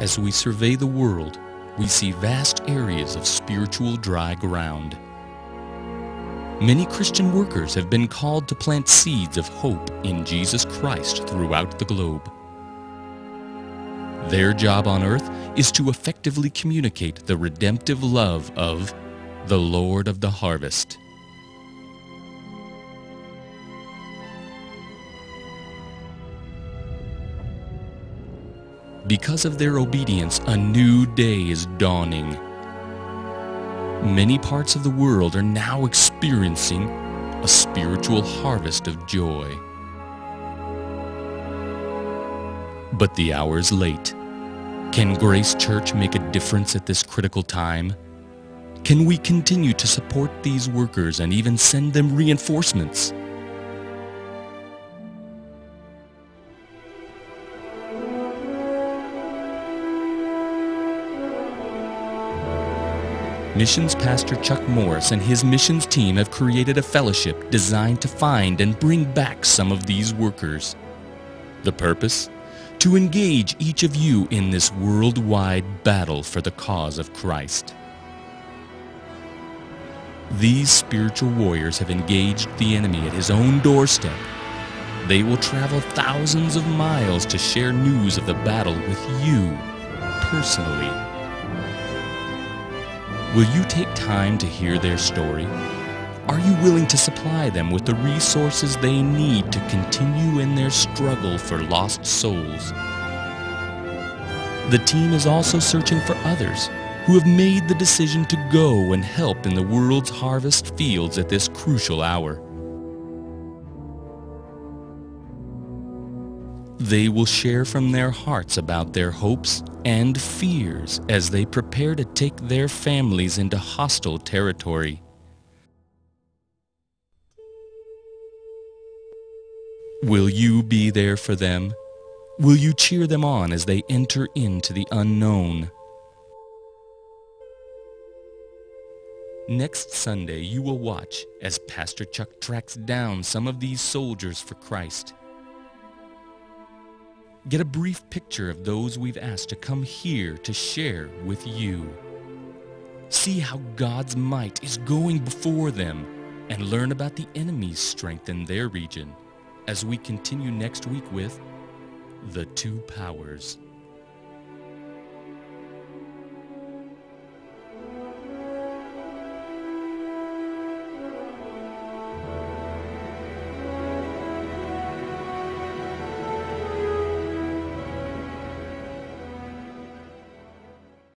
As we survey the world, we see vast areas of spiritual dry ground. Many Christian workers have been called to plant seeds of hope in Jesus Christ throughout the globe. Their job on earth is to effectively communicate the redemptive love of the Lord of the harvest. Because of their obedience, a new day is dawning. Many parts of the world are now experiencing a spiritual harvest of joy. But the hour is late. Can Grace Church make a difference at this critical time? Can we continue to support these workers and even send them reinforcements? Missions Pastor Chuck Morris and his missions team have created a fellowship designed to find and bring back some of these workers. The purpose? To engage each of you in this worldwide battle for the cause of Christ. These spiritual warriors have engaged the enemy at his own doorstep. They will travel thousands of miles to share news of the battle with you personally. Will you take time to hear their story? Are you willing to supply them with the resources they need to continue in their struggle for lost souls? The team is also searching for others who have made the decision to go and help in the world's harvest fields at this crucial hour. They will share from their hearts about their hopes and fears as they prepare to take their families into hostile territory. Will you be there for them? Will you cheer them on as they enter into the unknown? Next Sunday, you will watch as Pastor Chuck tracks down some of these soldiers for Christ. Get a brief picture of those we've asked to come here to share with you. See how God's might is going before them and learn about the enemy's strength in their region as we continue next week with The Two Powers.